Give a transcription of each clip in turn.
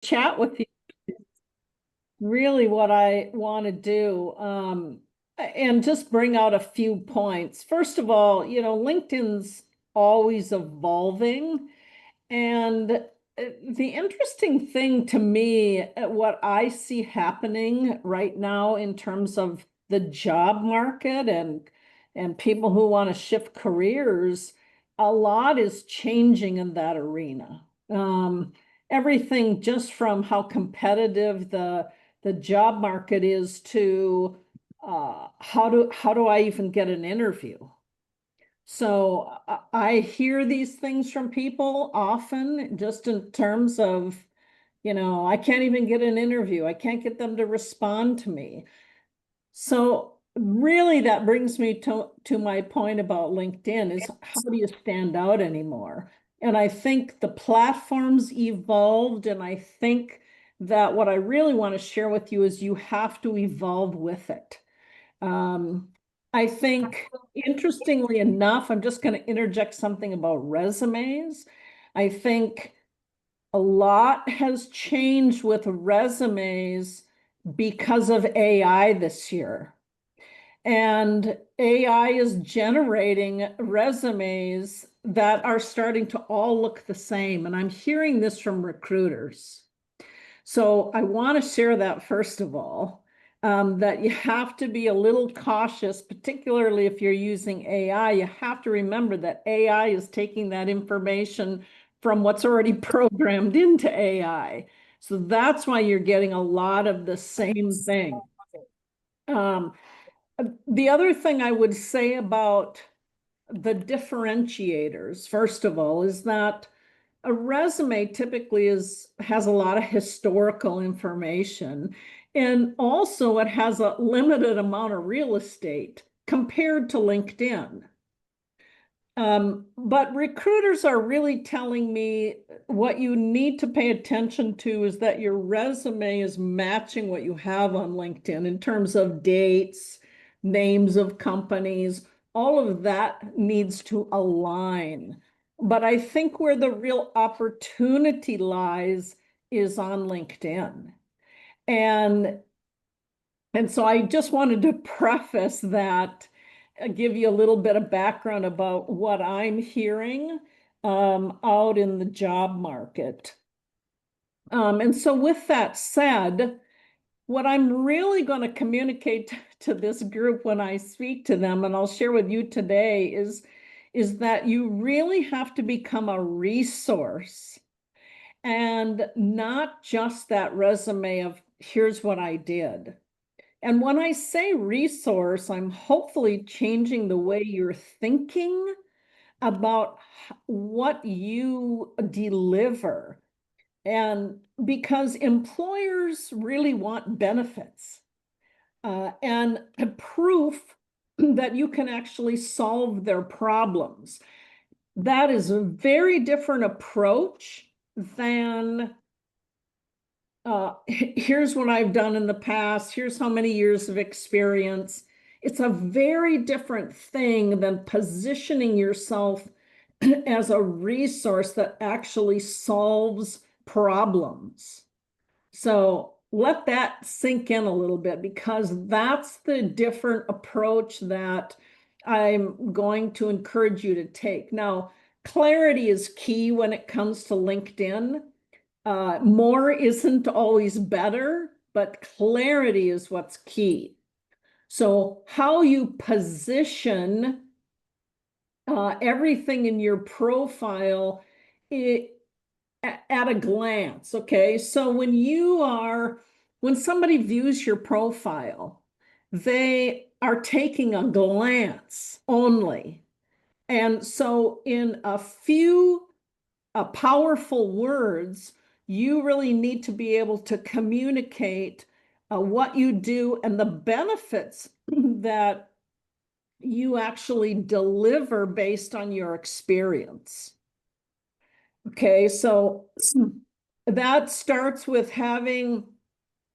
chat with you. Really what I want to do, and just bring out a few points. First of all, LinkedIn's always evolving. And the interesting thing to me, what I see happening right now in terms of the job market and people who want to shift careers, a lot is changing in that arena. Everything just from how competitive the job market is to how do I even get an interview? So I hear these things from people often, just in terms of, I can't even get an interview. I can't get them to respond to me. So really that brings me to my point about LinkedIn is how do you stand out anymore? And I think the platforms evolved, and I think that what I really want to share with you is you have to evolve with it. Um, I think, interestingly enough, I'm just going to interject something about resumes. I think a lot has changed with resumes because of AI this year. And AI is generating resumes that are starting to all look the same. And I'm hearing this from recruiters. So I want to share that first of all, that you have to be a little cautious, particularly if you're using AI. You have to remember that AI is taking that information from what's already programmed into AI. So that's why you're getting a lot of the same thing. Um, the other thing I would say about the differentiators, first of all, is that a resume typically has a lot of historical information, and also it has a limited amount of real estate compared to LinkedIn. But recruiters are really telling me what you need to pay attention to is that your resume is matching what you have on LinkedIn in terms of dates, names of companies, all of that needs to align. But I think where the real opportunity lies is on LinkedIn. And and so I just wanted to preface that, give you a little bit of background about what I'm hearing out in the job market. And so with that said, what I'm really going to communicate to this group when I speak to them, and I'll share with you today, is that you really have to become a resource and not just that resume of here's what I did. And when I say resource, I'm hopefully changing the way you're thinking about what you deliver. And because employers really want benefits and proof that you can actually solve their problems. That is a very different approach than here's what I've done in the past, here's how many years of experience. It's a very different thing than positioning yourself as a resource that actually solves problems. So let that sink in a little bit, because that's the different approach that I'm going to encourage you to take. Now, clarity is key when it comes to LinkedIn. More isn't always better, but clarity is what's key. So how you position everything in your profile at a glance, okay? So when somebody views your profile, they are taking a glance only. And so in a few powerful words, you really need to be able to communicate what you do and the benefits that you actually deliver based on your experience. Okay, so that starts with having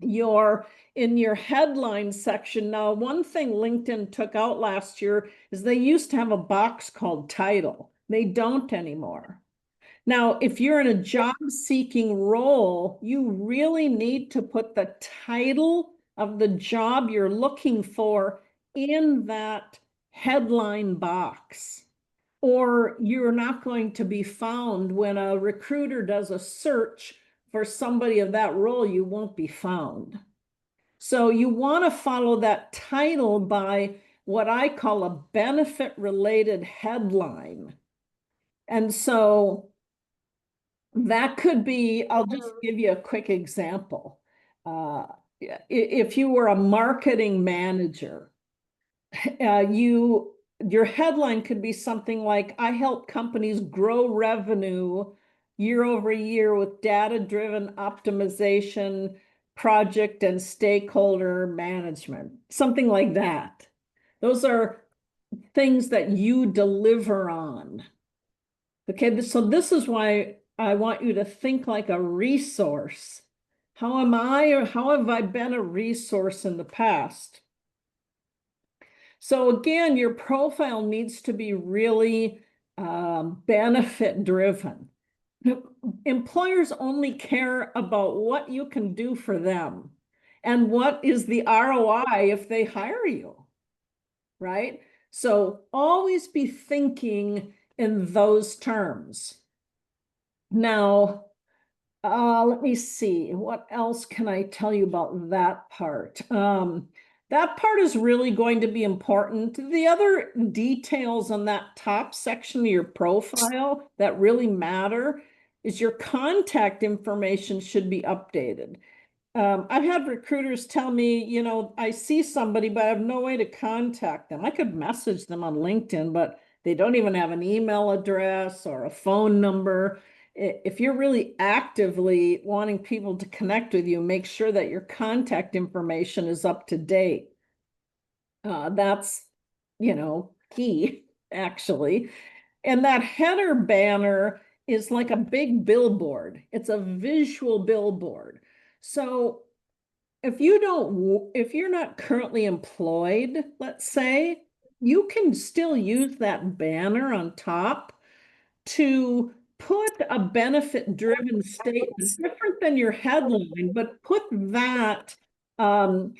in your headline section. Now, one thing LinkedIn took out last year is they used to have a box called title. They don't anymore. Now, if you're in a job-seeking role, you really need to put the title of the job you're looking for in that headline box, or you're not going to be found when a recruiter does a search for somebody of that role, you won't be found. So you want to follow that title by what I call a benefit-related headline. And so that could be, I'll just give you a quick example. If you were a marketing manager, your headline could be something like, I help companies grow revenue year over year with data-driven optimization, project and stakeholder management, something like that. Those are things that you deliver on. Okay, so this is why I want you to think like a resource. How am I, or how have I been a resource in the past? So again, your profile needs to be really benefit driven. Employers only care about what you can do for them and what is the ROI if they hire you, right? So always be thinking in those terms. Now, let me see, what else can I tell you about that part? That part is really going to be important. The other details on that top section of your profile that really matter is your contact information should be updated. I've had recruiters tell me, I see somebody, but I have no way to contact them. I could message them on LinkedIn, but they don't even have an email address or a phone number. If you're really actively wanting people to connect with you, make sure that your contact information is up to date. That's, key, actually. And that header banner is like a big billboard. It's a visual billboard. So if you're not currently employed, let's say, you can still use that banner on top to put a benefit-driven statement, different than your headline, but put that on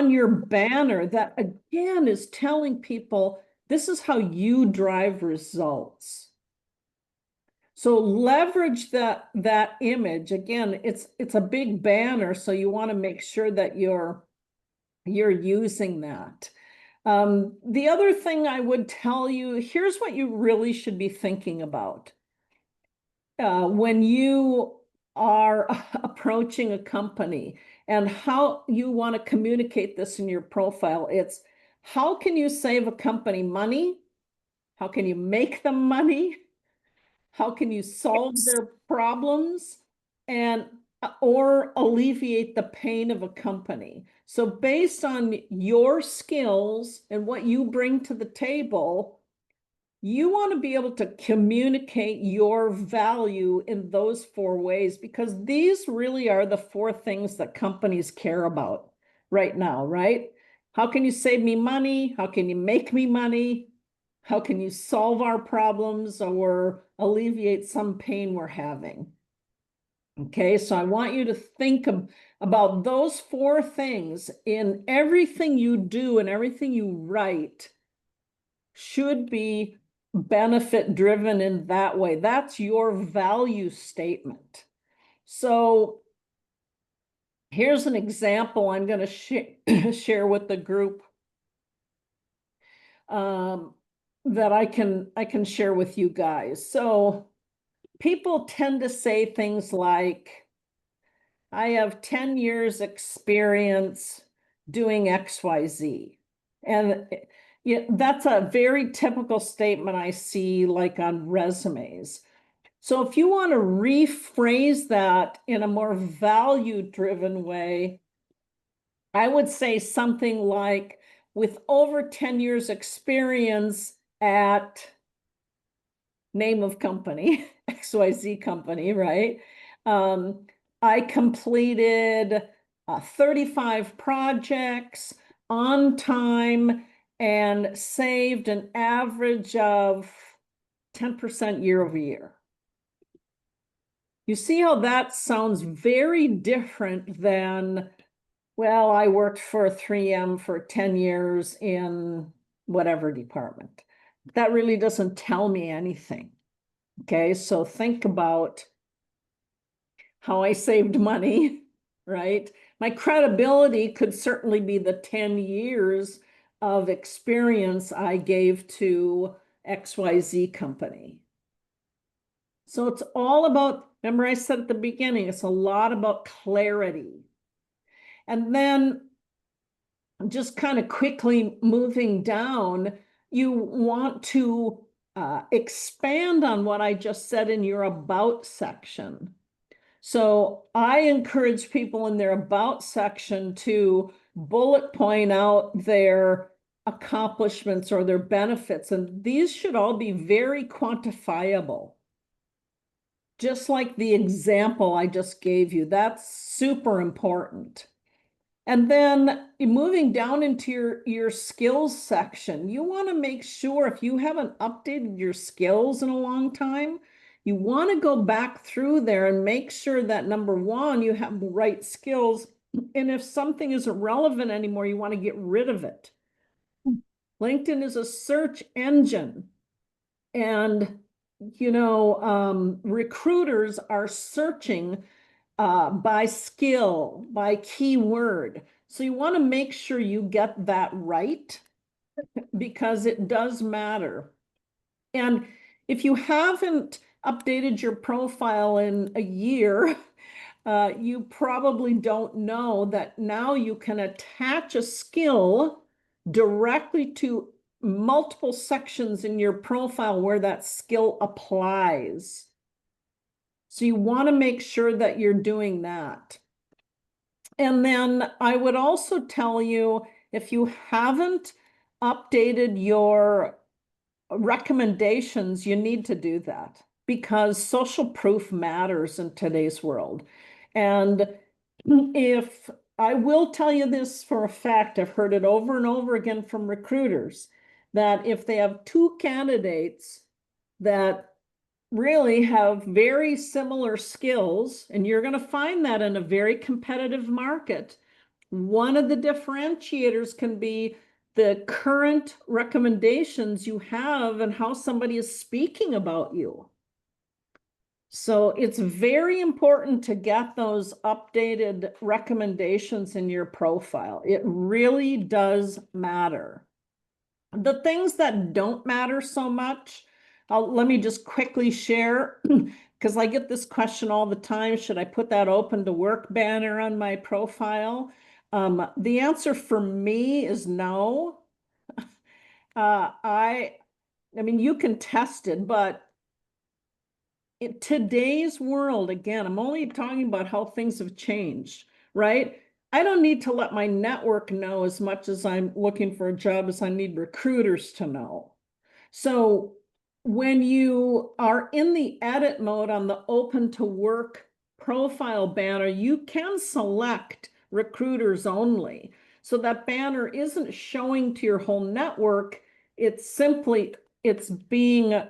your banner that again is telling people this is how you drive results. So leverage that image. Again, it's a big banner, so you want to make sure that you're using that. The other thing I would tell you, here's what you really should be thinking about. When you are approaching a company and how you want to communicate this in your profile, it's how can you save a company money? How can you make them money? How can you solve their problems and or alleviate the pain of a company? So based on your skills and what you bring to the table, you want to be able to communicate your value in those 4 ways, because these really are the 4 things that companies care about right now, right? How can you save me money? How can you make me money? How can you solve our problems or alleviate some pain we're having? Okay, so I want you to think about those 4 things in everything you do and everything you write should be benefit driven in that way. That's your value statement. So here's an example I'm going to share with the group that I can share with you guys. So people tend to say things like, I have 10 years experience doing XYZ. And that's a very typical statement I see like on resumes. So if you want to rephrase that in a more value-driven way, I would say something like, with over 10 years experience at name of company, XYZ company, right? I completed 35 projects on time and saved an average of 10% year over year. You see how that sounds very different than, well, I worked for 3M for 10 years in whatever department. That really doesn't tell me anything. Okay, so think about how I saved money, right? My credibility could certainly be the 10 years of experience I gave to XYZ company. So it's all about, remember I said at the beginning, it's a lot about clarity. And then just kind of quickly moving down, you want to expand on what I just said in your about section. So I encourage people in their about section to bullet point out their accomplishments or their benefits. And these should all be very quantifiable. Just like the example I just gave you, that's super important. And then moving down into your skills section, you want to make sure if you haven't updated your skills in a long time, you want to go back through there and make sure that number one, you have the right skills. And if something isn't relevant anymore, you want to get rid of it. LinkedIn is a search engine. And, recruiters are searching by skill, by keyword. So you want to make sure you get that right because it does matter. And if you haven't updated your profile in a year, you probably don't know that now you can attach a skill directly to multiple sections in your profile where that skill applies. So you want to make sure that you're doing that. And then I would also tell you, if you haven't updated your recommendations, you need to do that because social proof matters in today's world. And if I will tell you this for a fact, I've heard it over and over again from recruiters, that if they have two candidates that really have very similar skills, and you're going to find that in a very competitive market, one of the differentiators can be the current recommendations you have and how somebody is speaking about you. So it's very important to get those updated recommendations in your profile. It really does matter. The things that don't matter so much, let me just quickly share, because I get this question all the time. Should I put that open to work banner on my profile? The answer for me is no. I mean, you can test it, but in today's world, again, I'm only talking about how things have changed, right? I don't need to let my network know as much as I'm looking for a job as I need recruiters to know. So when you are in the edit mode on the open to work profile banner, you can select recruiters only. So that banner isn't showing to your whole network. It's being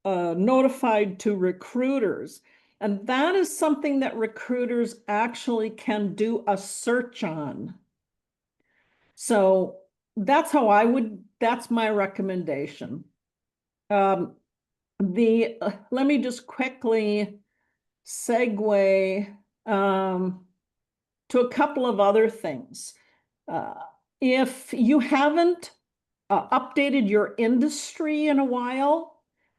notified to recruiters. And that is something that recruiters actually can do a search on. So that's my recommendation. Let me just quickly segue to a couple of other things. If you haven't updated your industry in a while,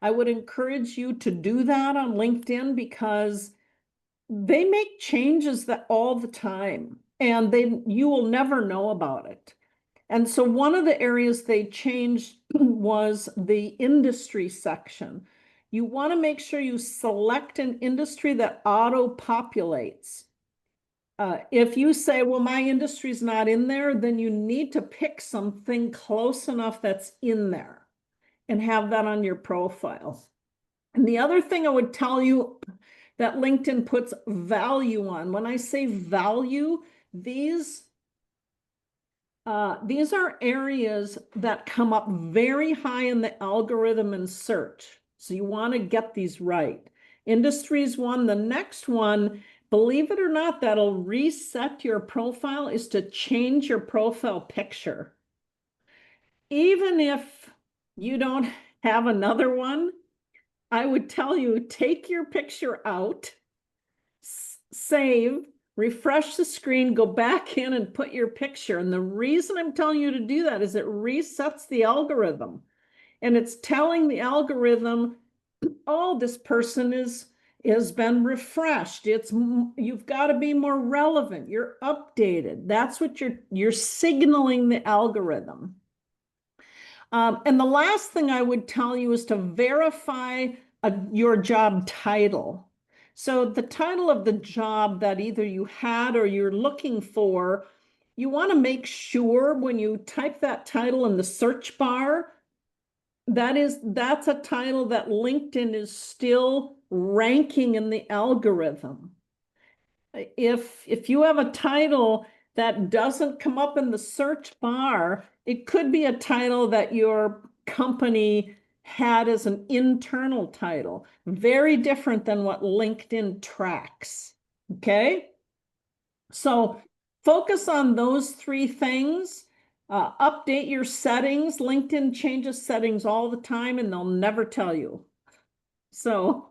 I would encourage you to do that on LinkedIn because they make changes that all the time and you will never know about it. And so one of the areas they changed was the industry section. You want to make sure you select an industry that auto-populates. If you say, well, my industry's not in there, then you need to pick something close enough that's in there and have that on your profile. And the other thing I would tell you that LinkedIn puts value on, when I say value, these are areas that come up very high in the algorithm and search. So you want to get these right. Industry's one. The next one, believe it or not, that'll reset your profile is to change your profile picture. Even if you don't have another one, I would tell you, take your picture out, save, refresh the screen, go back in and put your picture. And the reason I'm telling you to do that is it resets the algorithm. And it's telling the algorithm, oh, this person has been refreshed. You've got to be more relevant. You're updated. That's what you're signaling the algorithm. And the last thing I would tell you is to verify your job title. So the title of the job that either you had or you're looking for, you want to make sure when you type that title in the search bar, that's a title that LinkedIn is still ranking in the algorithm. If you have a title that doesn't come up in the search bar, it could be a title that your company had as an internal title, very different than what LinkedIn tracks. Okay. So focus on those three things. Update your settings. LinkedIn changes settings all the time and they'll never tell you. So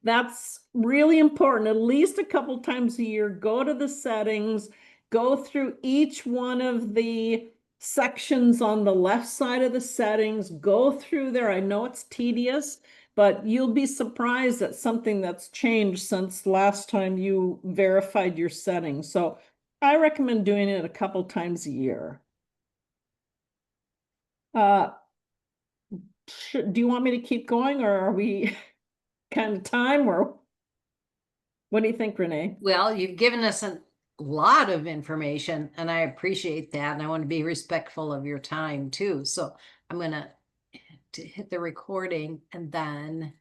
that's really important. At least a couple times a year, go to the settings, go through each one of the sections on the left side of the settings, go through there. I know it's tedious, but you'll be surprised at something that's changed since last time you verified your settings. So I recommend doing it a couple times a year. Do you want me to keep going or are we kind of time or what do you think, Renee? Well, you've given us a lot of information and I appreciate that. And I want to be respectful of your time too. So I'm going to hit the recording and then